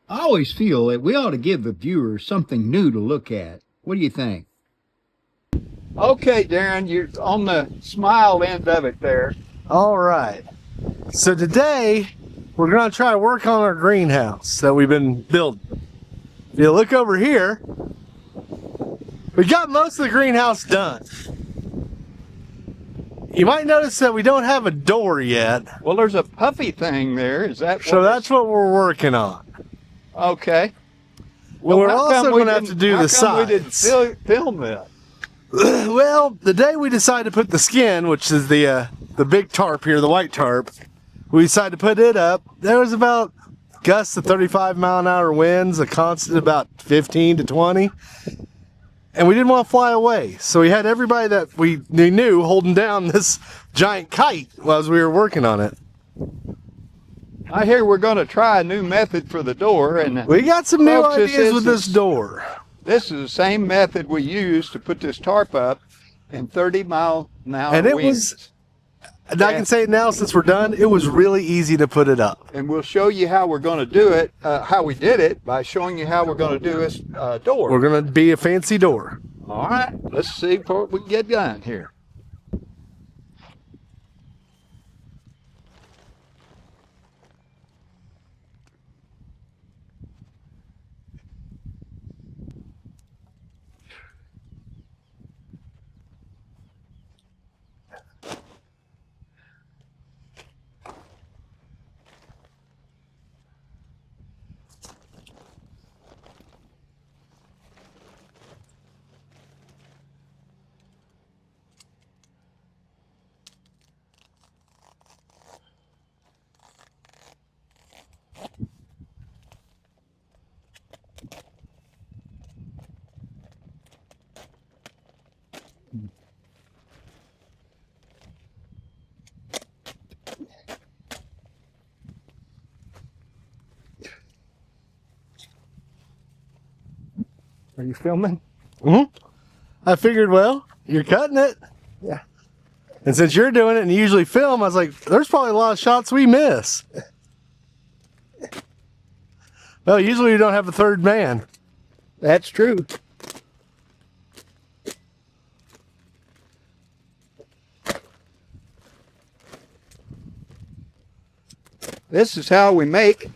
I always feel that we ought to give the viewers something new to look at. What do you think? Okay, Darren, you're on the smile end of it there. All right. So today we're going to try to work on our greenhouse that we've been building. If you look over here, we got most of the greenhouse done. You might notice that we don't have a door yet. Well, there's a puffy thing there. Is that So that's what we're working on. Okay. Well, we're how also come we going to have to do the how come we didn't sides. film that? Well, the day we decided to put the skin, which is the big tarp here, the white tarp, we decided to put it up. There was about gusts of 35-mile-an-hour winds, a constant about 15 to 20. And we didn't want to fly away. So we had everybody that we knew holding down this giant kite as we were working on it. I hear we're going to try a new method for the door. And We got some new Folks, ideas with this door. this is the same method we used to put this tarp up in 30-mile-an-hour And it winds. was, and I can say it now since we're done, it was really easy to put it up. And we'll show you how we're going to do it, how we did it, by showing you how we're going to do this door. We're going to be a fancy door. All right, let's see before we get done here. Are you filming? I figured, well, you're cutting it. Yeah. And since you're doing it and you usually film, I was like, there's probably a lot of shots we miss. Well, usually you don't have a third man. That's true. This is how we make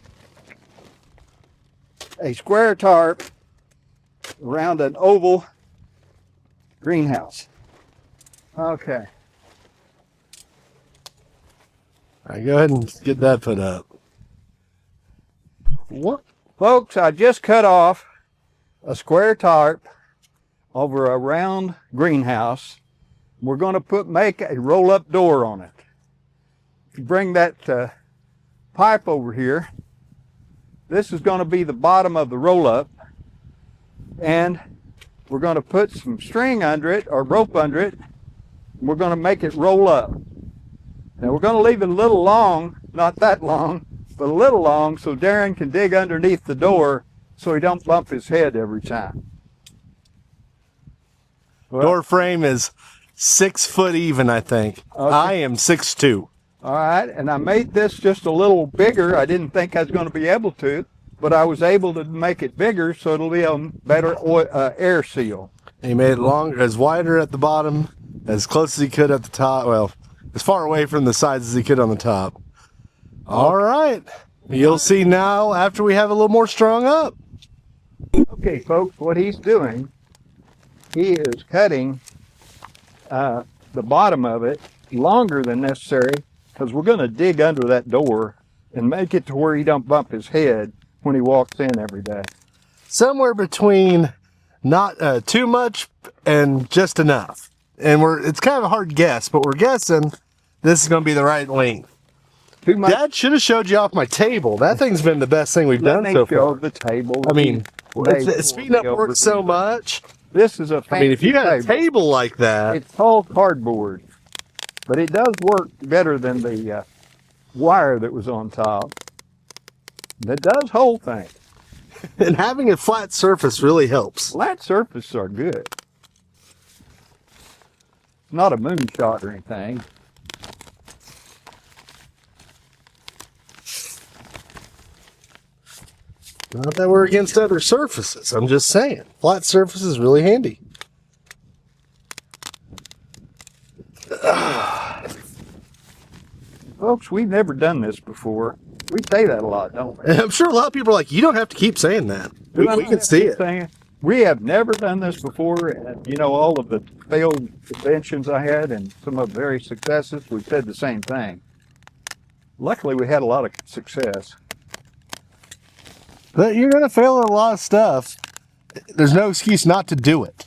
a square tarp around an oval greenhouse. Okay. All right, go ahead and get that put up. What? Folks, I just cut off a square tarp over a round greenhouse. We're going to make a roll-up door on it. If you bring that pipe over here, this is going to be the bottom of the roll-up, and we're going to put some string under it or rope under it. And we're going to make it roll up. Now we're going to leave it a little long, not that long, but a little long, so Darren can dig underneath the door so he don't bump his head every time. Well, Door frame is 6 foot even, I think. Okay. I am 6'2". all right, and I made this just a little bigger. I didn't think I was going to be able to, but I was able to make it bigger so it'll be a better air seal. He made it longer, as wider at the bottom, as close as he could at the top. Well, as far away from the sides as he could on the top. All right. You'll see now after we have a little more strung up. Okay, folks, what he's doing, he is cutting the bottom of it longer than necessary because we're going to dig under that door and make it to where he don't bump his head when he walks in every day. Somewhere between not too much and just enough. And it's kind of a hard guess, but we're guessing this is going to be the right length. Too much. Dad should have showed you off my table. That thing's been the best thing we've done so far. The table. I mean, it's speeding up work so much. This is a fancy I mean, if you had a table. table like that, It's all cardboard, but it does work better than the wire that was on top. That does hold things. and having a flat surface really helps. Flat surfaces are good. Not a moonshot or anything. Not that we're against other surfaces. I'm just saying. Flat surface is really handy. Folks, we've never done this before. We say that a lot, don't we? And I'm sure a lot of people are like, you don't have to keep saying that. We can see it. We have never done this before, and you know, all of the failed inventions I had and some of the very successes, we said the same thing. Luckily, we had a lot of success. But you're going to fail at a lot of stuff. There's no excuse not to do it.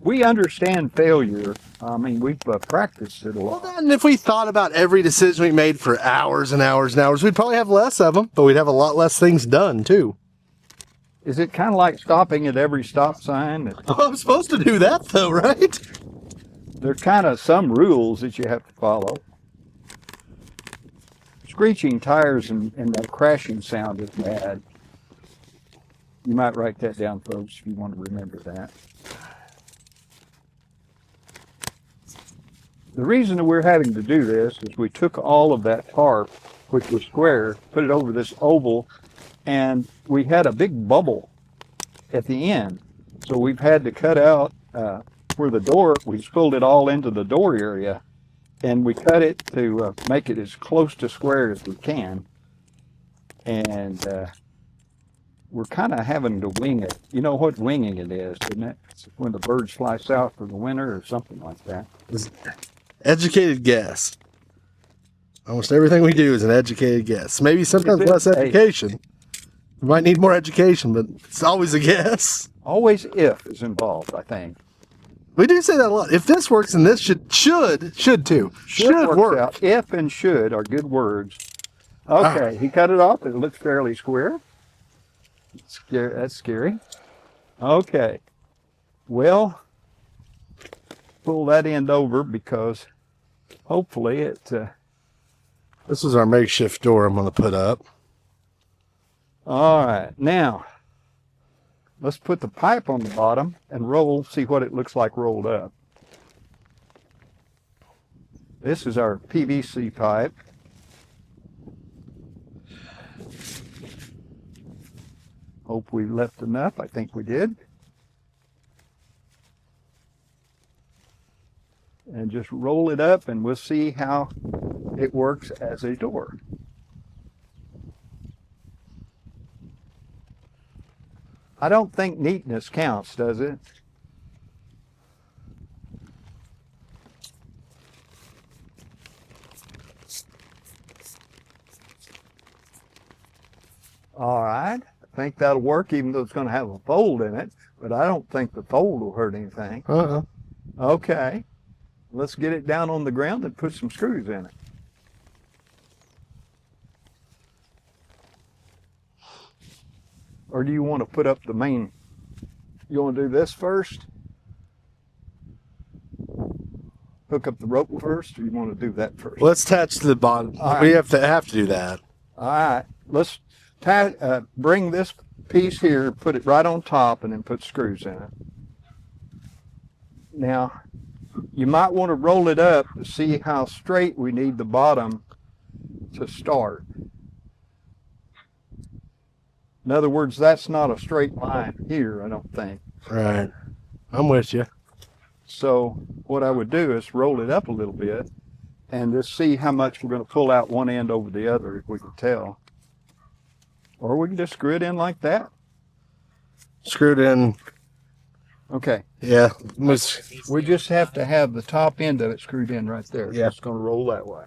We understand failure. I mean, we've practiced it a lot. Well, then if we thought about every decision we made for hours and hours and hours, we'd probably have less of them, but we'd have a lot less things done, too. Is it kind of like stopping at every stop sign? Oh, I'm supposed to do that, though, right? There's kind of some rules that you have to follow. Screeching tires and that crashing sound is bad. You might write that down, folks, if you want to remember that. The reason that we're having to do this is we took all of that tarp, which was square, put it over this oval, and we had a big bubble at the end. So we've had to cut out where the door, we pulled it all into the door area, and we cut it to make it as close to square as we can. And we're kind of having to wing it. You know what winging it is, isn't it? It's when the birds fly south for the winter or something like that. Educated guess. Almost everything we do is an educated guess. Maybe sometimes less education. We might need more education, but it's always a guess. Always if is involved, I think. We do say that a lot. If this works, then this should too. Should work. Out. If and should are good words. Okay, he cut it off. It looks fairly square. That's scary. Okay. Well, pull that end over because hopefully it... This is our makeshift door I'm going to put up. All right. Now, let's put the pipe on the bottom and roll, see what it looks like rolled up. This is our PVC pipe. Hope we left enough. I think we did. And just roll it up and we'll see how it works as a door. I don't think neatness counts, does it? All right, I think that'll work, even though it's going to have a fold in it, but I don't think the fold will hurt anything. Okay, let's get it down on the ground and put some screws in it. Or do you want to put up the main? You want to do this first? Hook up the rope first, or you want to do that first? Let's attach to the bottom. Right. We have to do that. All right, let's bring this piece here, put it right on top, and then put screws in it. Now, you might want to roll it up to see how straight we need the bottom to start. In other words, that's not a straight line here, I don't think. Right. I'm with you. So what I would do is roll it up a little bit and just see how much we're going to pull out one end over the other, if we can tell. Or we can just screw it in like that. Screw it in. Okay. Yeah. We just have to have the top end of it screwed in right there. Yeah. It's going to roll that way.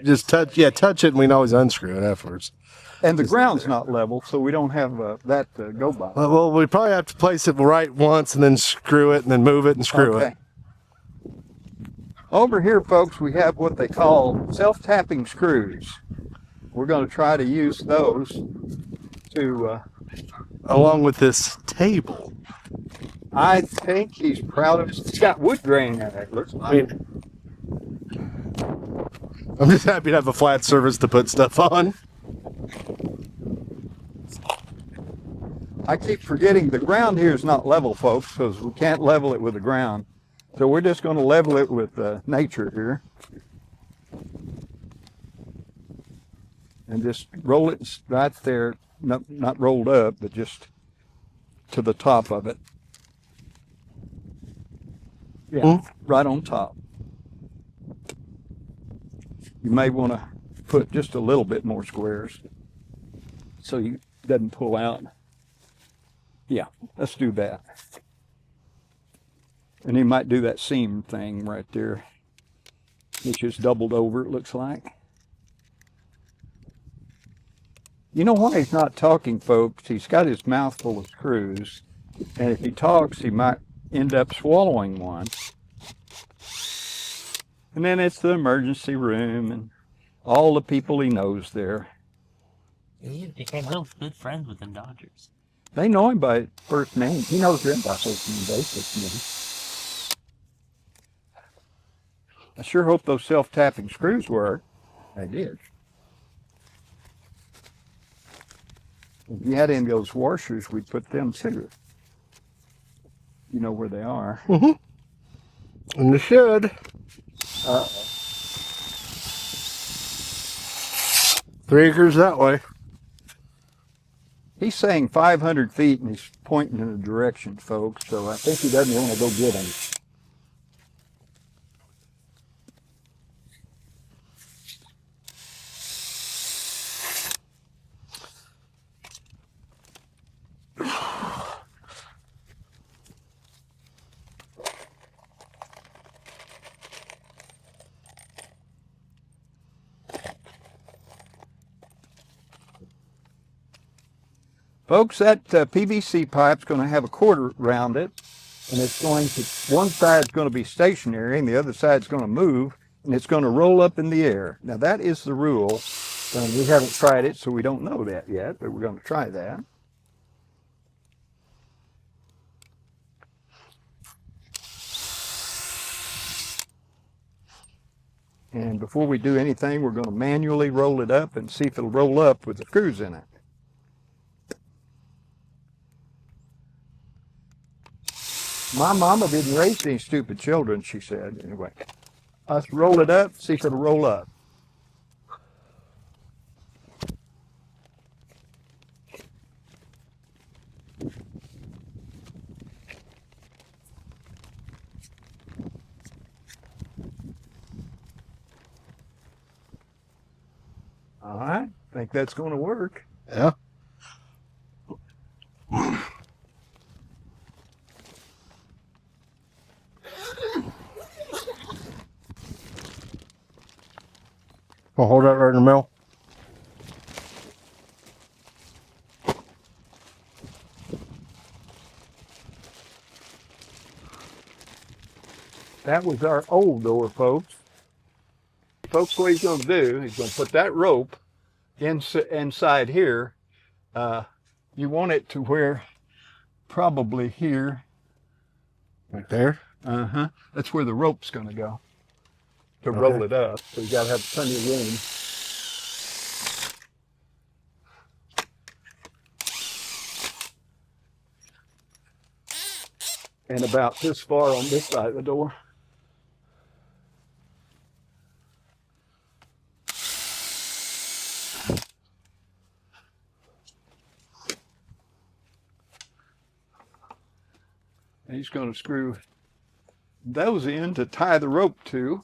Just touch it, and we can always unscrew it afterwards. And the ground's not level, so we don't have that to go by. Well, we probably have to place it right once and then screw it and then move it and screw it. Over here, folks, we have what they call self-tapping screws. We're going to try to use those to... along with this table. I think he's proud of it. It's got wood grain in it, looks like. I'm just happy to have a flat surface to put stuff on. I keep forgetting the ground here is not level, folks, because we can't level it with the ground. So we're just going to level it with nature here. and just roll it right there, not rolled up, but just to the top of it. Yeah, right on top. You may want to put just a little bit more squares so it doesn't pull out. Yeah, let's do that. And you might do that seam thing right there, which is doubled over, it looks like. You know why he's not talking, folks? He's got his mouth full of screws, and if he talks, he might end up swallowing one. And then it's the emergency room and all the people he knows there. He became real good friends with the Dodgers. They know him by first name. He knows them by first name, basically. I sure hope those self-tapping screws work. They did. If you had any of those washers, we'd put them too. You know where they are. And they should. 3 acres that way. He's saying 500 feet and he's pointing in a direction, folks, so I think he doesn't want to go get him. Folks, that PVC pipe's going to have a cord around it, and it's going to, one side's going to be stationary and the other side's going to move, and it's going to roll up in the air. Now that is the rule, and we haven't tried it, so we don't know that yet, but we're going to try that. And before we do anything, we're going to manually roll it up and see if it'll roll up with the screws in it. My mama didn't raise any stupid children, she said. Anyway, let's roll it up, see if it'll roll up. All right, think that's going to work. Yeah. I'll hold that right in the middle. That was our old door, folks. Folks, what he's going to do, he's going to put that rope inside here. You want it to where, probably here. Right there? Uh-huh. That's where the rope's going to go to roll it up. So you got to have plenty of room. And about this far on this side of the door. And he's going to screw those in to tie the rope to.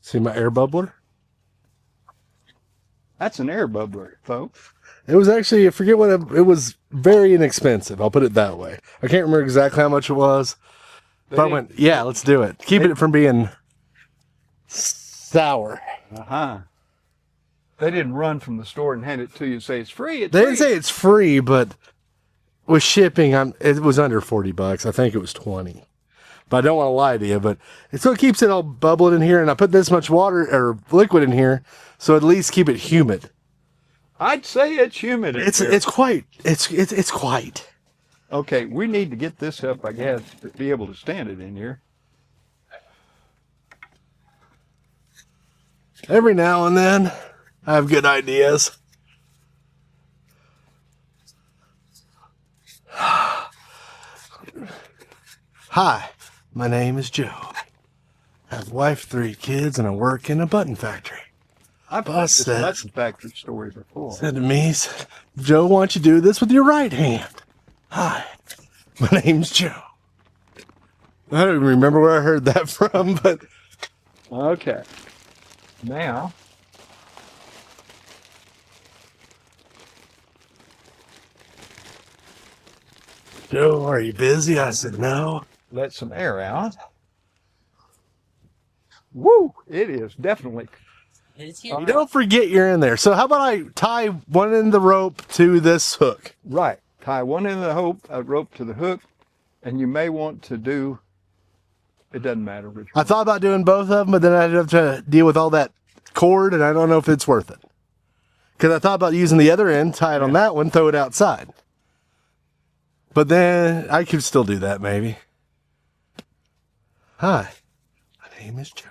See my air bubbler? That's an air bubbler, folks. It was actually, I forget what it was, very inexpensive. I'll put it that way. I can't remember exactly how much it was. But I went, yeah, let's do it. Keep it from being sour. Uh-huh. They didn't run from the store and hand it to you and say it's free. They didn't say it's free, but with shipping, it was under $40. I think it was 20. But I don't want to lie to you. But so it keeps it all bubbling in here, and I put this much water or liquid in here, so at least keep it humid. I'd say it's humid. It's quite. Okay, we need to get this up, I guess, to be able to stand it in here. Every now and then, I have good ideas. Hi, my name is Joe. I have a wife, 3 kids, and I work in a button factory. I've heard Bust this that. lesson factory story before. Said to me, Joe, why don't you do this with your right hand? Hi, my name's Joe. I don't even remember where I heard that from, but Okay. Now, Joe, are you busy? I said, no. let some air out. Woo! It is definitely. It's here. You don't forget you're in there. So how about I tie one end of the rope to this hook? Right. Tie one end of the rope to the hook, and you may want to do. It doesn't matter which I one. thought about doing both of them, but then I'd have to deal with all that cord, and I don't know if it's worth it. Because I thought about using the other end, tie it on that one, throw it outside. But then I could still do that, maybe. Hi, my name is Joe.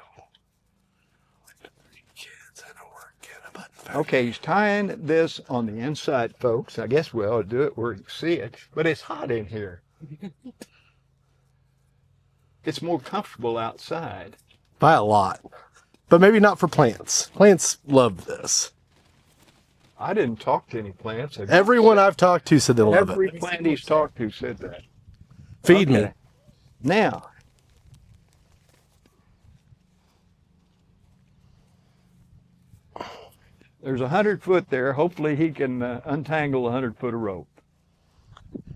Kids, I don't work at a button factory. Okay, he's tying this on the inside, folks. I guess we ought to do it where you can see it, but it's hot in here. It's more comfortable outside. By a lot. But maybe not for plants. Plants love this. I didn't talk to any plants. Everyone I've talked to said they love Every it. plant he's talked to said that. Feed me. Okay. Now, there's 100 foot there. Hopefully he can untangle 100 foot of rope.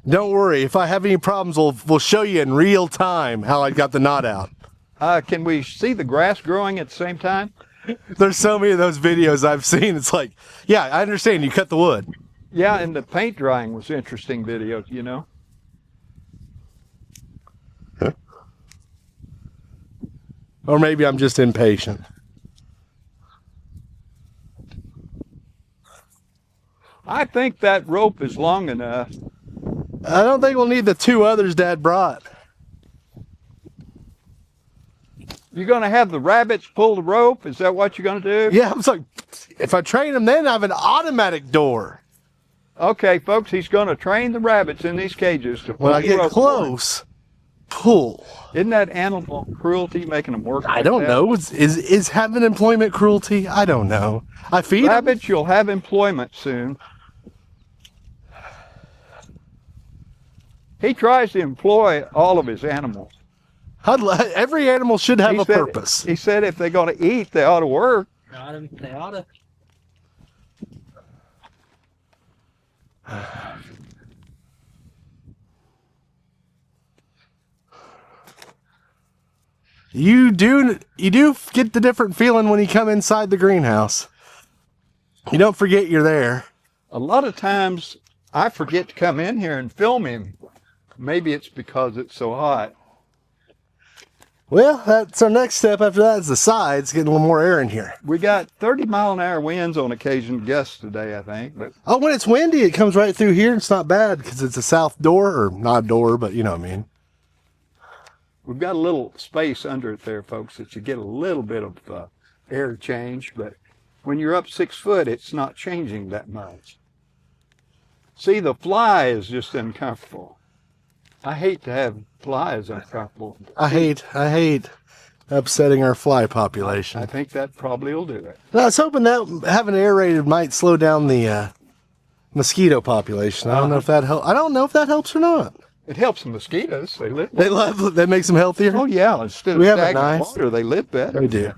Don't worry. If I have any problems, we'll show you in real time how I got the knot out. Can we see the grass growing at the same time? There's so many of those videos I've seen. It's like, yeah, I understand. You cut the wood. Yeah, and the paint drying was interesting video, you know. Or maybe I'm just impatient. I think that rope is long enough. I don't think we'll need the two others Dad brought. You're going to have the rabbits pull the rope? Is that what you're going to do? Yeah, I was like, if I train them, then I have an automatic door. Okay, folks, he's going to train the rabbits in these cages to pull When I the get rope. close, pull. Isn't that animal cruelty making them work? I like don't that? know. Is having employment cruelty? I don't know. I feed 'em. Rabbits, you'll have employment soon. He tries to employ all of his animals. Every animal should have a said, purpose. He said if they're going to eat, they ought to work. They ought to. You do get the different feeling when you come inside the greenhouse. You don't forget you're there. A lot of times I forget to come in here and film him. Maybe it's because it's so hot. Well, that's our next step after that is the sides, getting a little more air in here. We got 30-mile-an-hour winds on occasion gusts today, I think. But Oh, when it's windy, it comes right through here. It's not bad because it's a south door, or not a door, but you know what I mean. we've got a little space under it there, folks, that you get a little bit of air change. But when you're up 6 foot, it's not changing that much. See, the fly is just uncomfortable. I hate to have flies uncomfortable. I hate upsetting our fly population. I think that probably will do it. I was hoping that having it aerated might slow down the mosquito population. I don't know if that helps. I don't know if that helps or not. It helps the mosquitoes. They live. That makes them healthier. Oh yeah, instead of We have it stagnant nice. water, they live better. We do.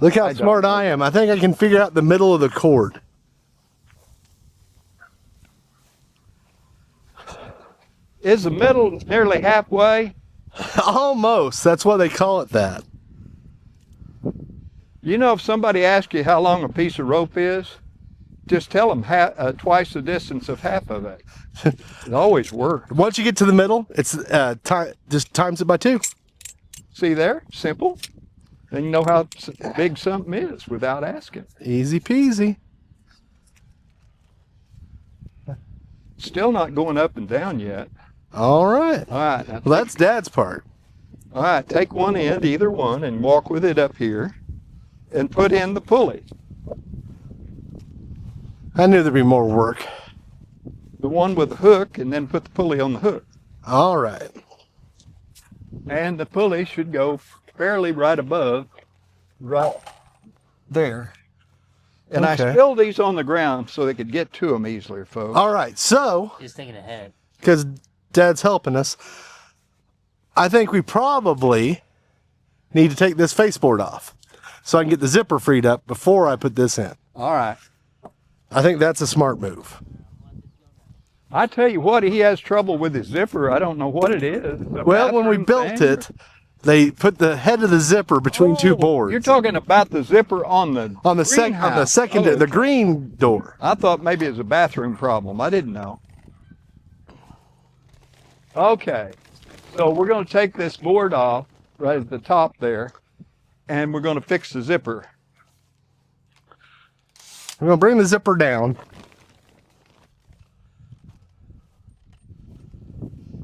Look how I don't smart know. I am. I think I can figure out the middle of the cord. Is the middle nearly halfway? Almost. That's why they call it that. You know, if somebody asks you how long a piece of rope is, just tell them twice the distance of half of it. It always works. Once you get to the middle, it's just times it by 2. See there? Simple. Then you know how big something is without asking. Easy peasy. Still not going up and down yet. All right. All right. Now Well, that's Dad's part. all right, take one end, either one, and walk with it up here and put in the pulley. I knew there'd be more work. The one with the hook, and then put the pulley on the hook. All right. And the pulley should go fairly right above, right there. And I Okay. spilled these on the ground so they could get to them easier, folks. All right, so He's thinking ahead. because Dad's helping us, I think we probably need to take this faceboard off so I can get the zipper freed up before I put this in. All right. I think that's a smart move. I tell you what, he has trouble with his zipper. I don't know what it is. The Well, when we bathroom built thing? it, they put the head of the zipper between two boards. You're talking about the zipper on the on the second, Oh, the green door. I thought maybe it was a bathroom problem. I didn't know. Okay, so we're going to take this board off right at the top there, and we're going to fix the zipper. I'm gonna bring the zipper down.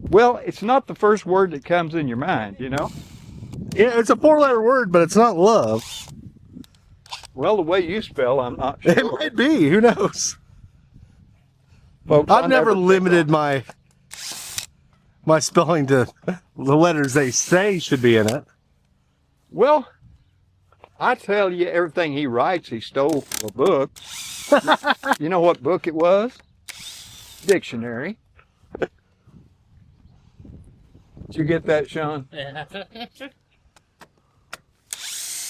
Well, it's not the first word that comes in your mind, you know? Yeah, it's a 4-letter word, but it's not love. Well, the way you spell, I'm not sure. It might be. Who knows? Folks, I've I never picked limited my spelling to the letters they say should be in it. Well, I tell you, everything he writes, he stole from a book. You know what book it was? Dictionary. Did you get that, Sean?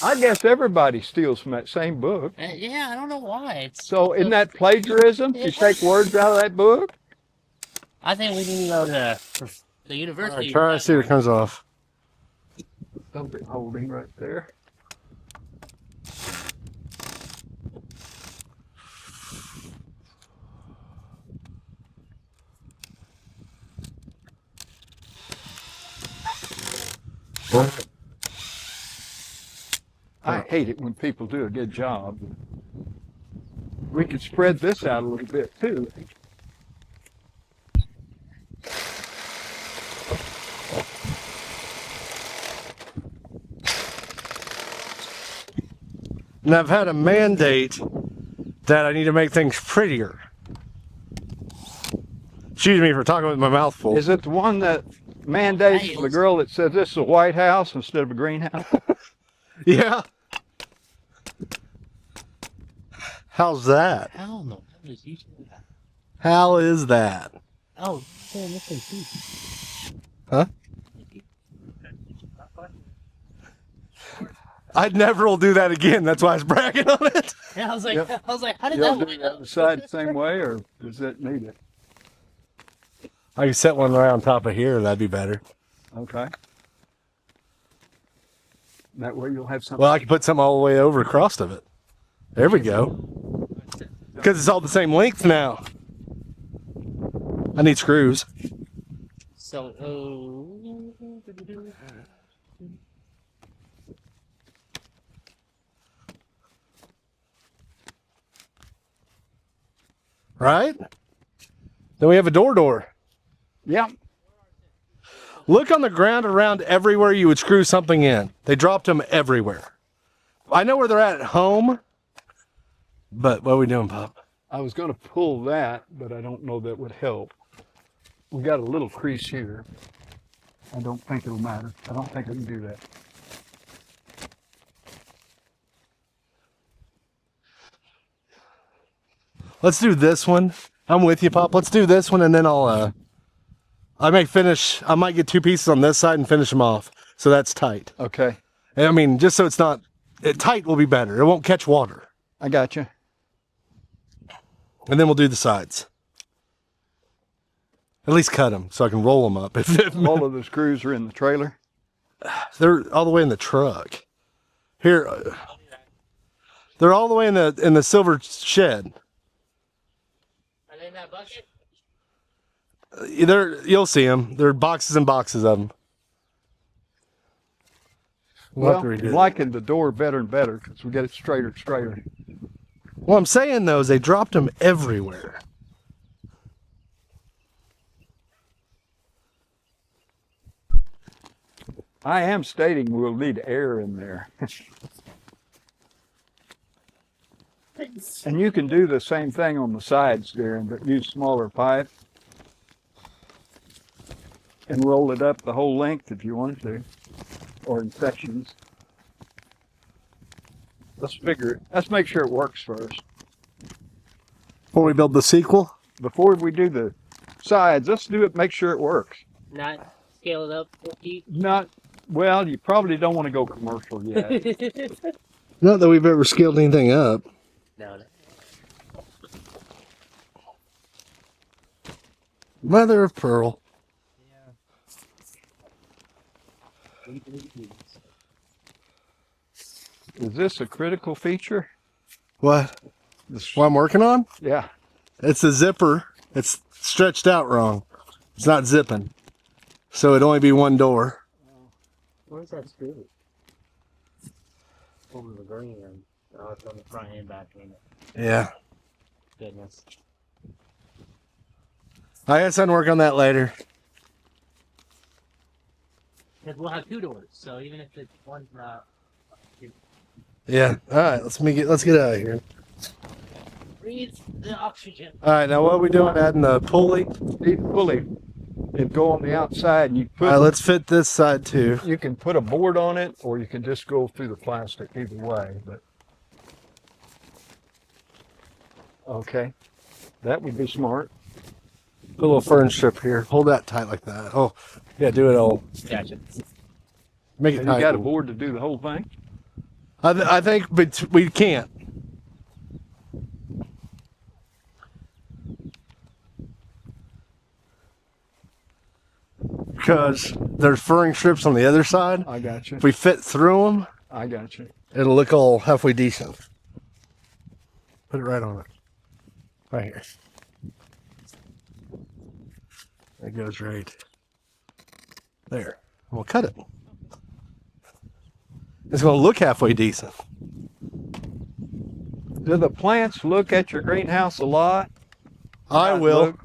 I guess everybody steals from that same book. Yeah, I don't know why. It's So isn't that plagiarism? You take words out of that book? I think we need to go to the university. Try to see if it comes off. Something holding right there. I hate it when people do a good job. We could spread this out a little bit too. And I've had a mandate that I need to make things prettier. Excuse me for talking with my mouth full. Is it the one that mandates for the girl that says this is a White House instead of a greenhouse? Yeah. How's that? Hell no. How does he do that? How is that? Oh, man, this thing too. Huh? I never will do that again. That's why I was bragging on it. Yeah, I was like, Yep. how did Y'all that do work? the other side the same way, or does it need it? I could set one right on top of here. That'd be better. Okay. That way you'll have something. Well, I could put something all the way over across of it. There we go. Because it's all the same length now. I need screws. So, Right? Then we have a door. Yeah. Look on the ground around everywhere you would screw something in. They dropped them everywhere. I know where they're at home, but what are we doing, Pop? I was going to pull that, but I don't know that would help. We got a little crease here. I don't think it'll matter. I don't think I can do that. Let's do this one. I'm with you, Pop. Let's do this one, and then I might get 2 pieces on this side and finish them off. So that's tight. Okay. I mean, just so it's not, tight will be better. It won't catch water. I got you. And then we'll do the sides. At least cut them so I can roll them up. All of the screws are in the trailer. They're all the way in the truck. Here, they're all the way in the silver shed. are they in that bucket? You'll see them. There are boxes and boxes of them. Well, I'm liking the door better and better because we get it straighter and straighter. What I'm saying though is they dropped them everywhere. I am stating we'll need air in there. And you can do the same thing on the sides, Darren, but use smaller pipe. And roll it up the whole length if you want to, or in sections. Let's make sure it works first. Before we build the sequel? Before we do the sides, let's do it, make sure it works. Not scale it up 50. Not, well, you probably don't want to go commercial yet. Not that we've ever scaled anything up. No. Mother of pearl. Is this a critical feature? What? What I'm working on? Yeah. It's a zipper. It's stretched out wrong. It's not zipping. So it'd only be one door. Where's that screw? Over the green room. Oh, it's on the front and back end. Yeah. Goodness. I guess I'd work on that later. Because we'll have 2 doors, so even if it's one's not. Yeah. All right. Let's get out of here. Breathe the oxygen. All right. Now what are we doing? Adding the pulley. Need pulley. It'd go on the outside, and you All right. Let's fit this side too. You can put a board on it, or you can just go through the plastic. Either way, but okay, that would be smart. Put a little fern strip here. Hold that tight like that. Oh, yeah. Do it all. Gotcha. Make it And you tight. got a board to do the whole thing. I think, but we can't. Because there's furring strips on the other side. I got you. If we fit through them, I got you. it'll look all halfway decent. Put it right on it. Right here. It goes right there. We'll cut it. It's going to look halfway decent. Do the plants look at your greenhouse a lot? I will. Look.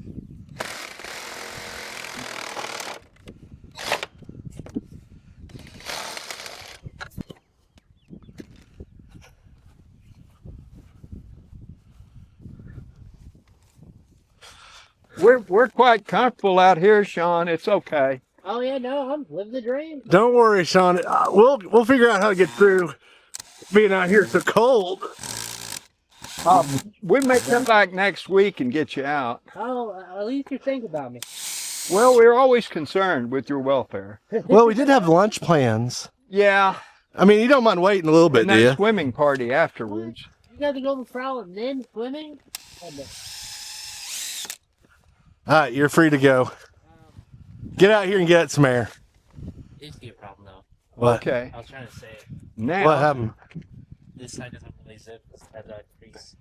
We're quite comfortable out here, Sean. It's okay. Oh yeah, no, I'm living the dream. Don't worry, Sean. We'll figure out how to get through being out here so cold. We may come back next week and get you out. Oh, at least you think about me. Well, we're always concerned with your welfare. Well, we did have lunch plans. Yeah. I mean, you don't mind waiting a little bit, And do that you? swimming party afterwards. You got to go to Frau and then swimming? All right, you're free to go. Get out here and get some air. It used to be a problem though. What? Okay. I was trying to say it. Now, What happened? This side doesn't really zip. This side has a crease.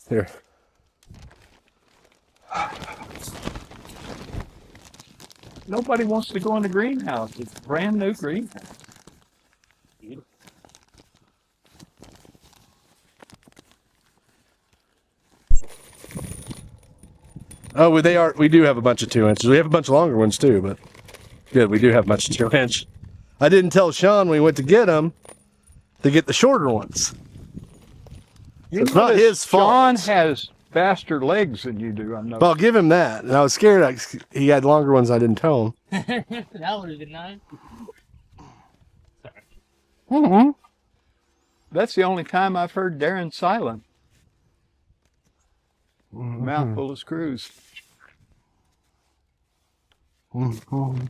Here. nobody wants to go in the greenhouse. It's a brand new greenhouse. Oh, we do have a bunch of 2 inches. We have a bunch of longer ones too, but good, we do have a bunch of 2 inch. I didn't tell Sean when we went to get them to get the shorter ones. It's not notice his fault. Sean has faster legs than you do, I'm not. Well, I'll give him that. And I was scared he had longer ones. I didn't tell him. That would have been nice. Mm-hmm. That's the only time I've heard Darren silent. Mouthful of screws. Mm-hmm.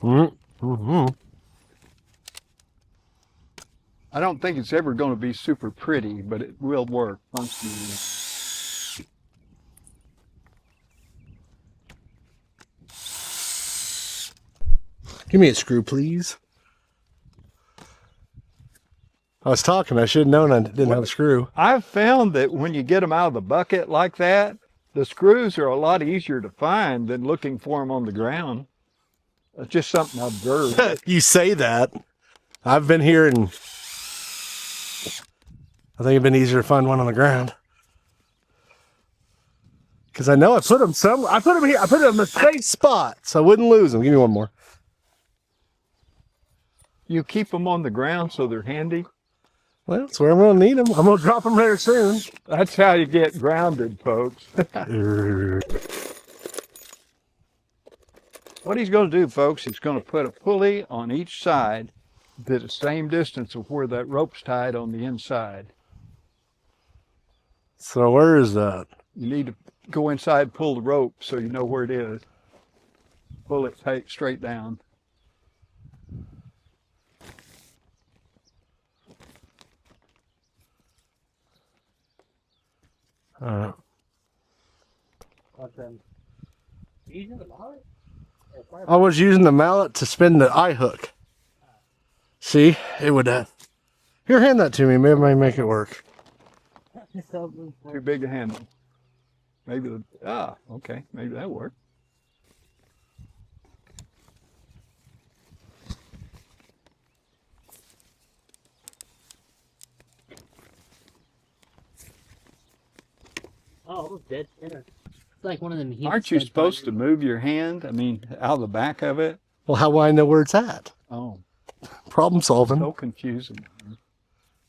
Mm-hmm. I don't think it's ever going to be super pretty, but it will work functionally. Give me a screw, please. I was talking. I should have known I didn't have a screw. I've found that when you get them out of the bucket like that, the screws are a lot easier to find than looking for them on the ground. It's just something I observed. You say that. I've been here and I think it'd been easier to find one on the ground. Because I know I put them somewhere. I put them here. I put them in the safe spot so I wouldn't lose them. Give me one more. You keep them on the ground so they're handy. Well, that's where I'm going to need them. I'm going to drop them there soon. That's how you get grounded, folks. What he's going to do, folks, he's going to put a pulley on each side that's the same distance of where that rope's tied on the inside. So where is that? You need to go inside and pull the rope so you know where it is. Pull it tight straight down. Uh, Using the mallet? I was using the mallet to spin the eye hook. See, it would. Here, hand that to me. Maybe I might make it work. Too big a handle. Maybe okay, maybe that'll work. Oh, dead center. It's like one of them. Aren't you supposed to move your hand? I mean, out the back of it? Well, how will I know where it's at? Oh, Problem solving. so confusing.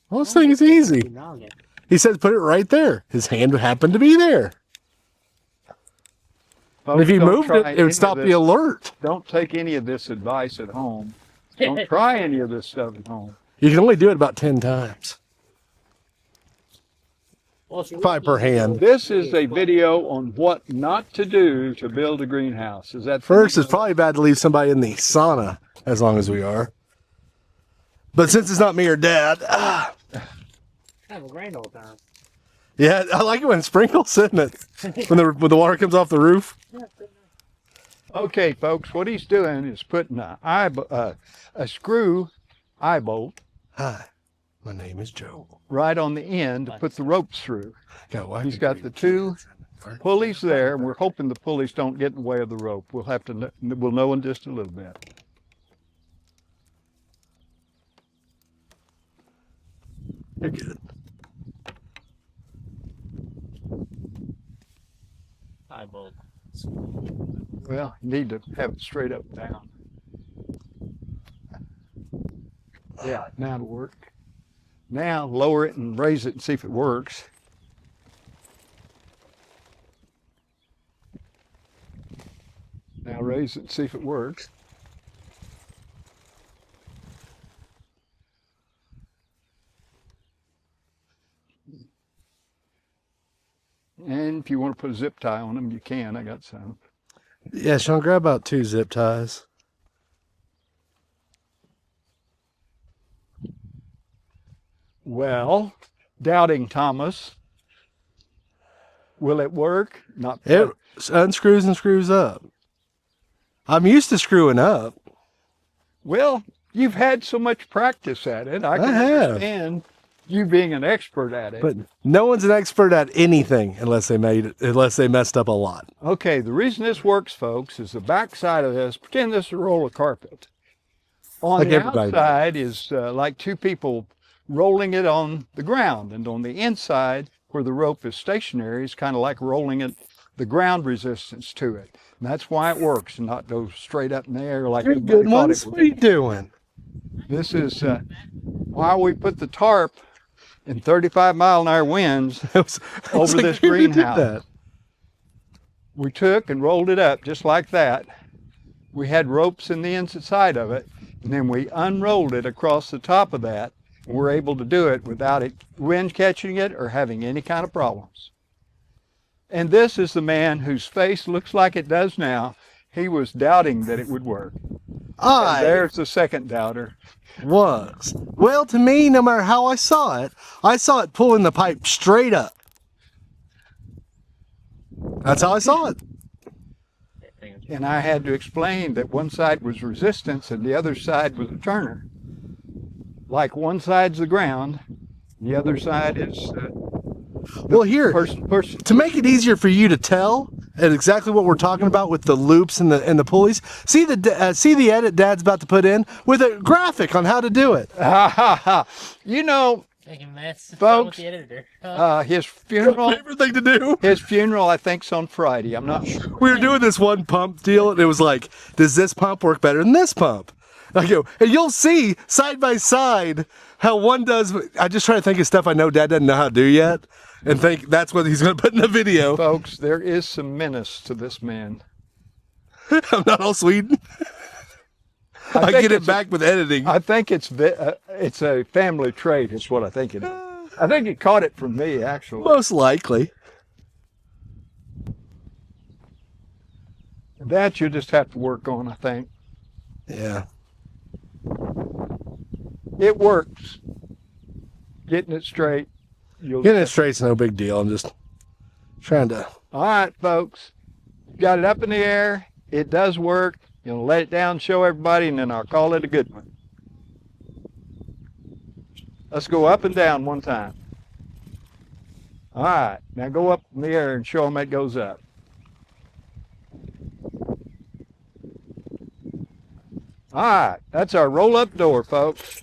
Well, this thing is easy. He said put it right there. His hand happened to be there. And if he moved it, it would stop the alert. Don't take any of this advice at home. Don't try any of this stuff at home. You can only do it about 10 times. 5 per hand. This is a video on what not to do to build a greenhouse. Is that First, it's probably bad to leave somebody in the sauna as long as we are. But since it's not me or Dad, Have a grand old time. yeah, I like it when it sprinkles, isn't it? When the water comes off the roof. Okay, folks, what he's doing is putting a screw eye bolt Hi, my name is Joe. right on the end to put the ropes through. He's got the 2 Fire. pulleys there, and we're hoping the pulleys don't get in the way of the rope. We'll have to, we'll know in just a little bit. You're good. Eyeball. Well, you need to have it straight up and down. Yeah, now it'll work. Now lower it and raise it and see if it works. Now raise it and see if it works. And if you want to put a zip tie on them, you can. I got some. Yeah, Sean, grab about 2 zip ties. Well, doubting Thomas. Will it work? Not It unscrews and screws up. I'm used to screwing up. Well, you've had so much practice at it. I can have. understand you being an expert at it. But no one's an expert at anything unless they messed up a lot. Okay, the reason this works, folks, is the back side of this. Pretend this is a roll of carpet. On Like the everybody does. outside is like 2 people rolling it on the ground, and on the inside, where the rope is stationary, is kind of like rolling it, the ground resistance to it. And that's why it works, and not go straight up in the air like You're everybody good thought ones. it What would. are you doing? This is why we put the tarp in 35-mile-an-hour winds over this greenhouse. We took and rolled it up just like that. We had ropes in the inside of it, and then we unrolled it across the top of that. And we're able to do it without it wind catching it or having any kind of problems. And this is the man whose face looks like it does now. He was doubting that it would work. And there's the second doubter. Was. Well, to me, no matter how I saw it pulling the pipe straight up. That's how I saw it. And I had to explain that one side was resistance and the other side was a turner. Like one side's the ground, the other side is Well, here, person. to make it easier for you to tell and exactly what we're talking about with the loops and the pulleys, see the edit Dad's about to put in with a graphic on how to do it. You know, Making a mess. Folks, With the editor. his funeral. Favorite thing to do. His funeral, I think, is on Friday. I'm not sure. We were doing this one pump deal, and it was like, does this pump work better than this pump? I go, and you'll see side by side how one does. I just try to think of stuff I know Dad doesn't know how to do yet, and think that's what he's going to put in the video. Folks, there is some menace to this man. I'm not all Sweden. I think get it it's back with editing. I think it's a family trait. Is what I think it is. I think he caught it from me, actually. Most likely. That you just have to work on, I think. Yeah. It works. Getting it straight. Getting it straight's no big deal. I'm just trying to. All right, folks. Got it up in the air. It does work. You'll let it down, show everybody, and then I'll call it a good one. Let's go up and down one time. All right. Now go up in the air and show them it goes up. All right. That's our roll-up door, folks.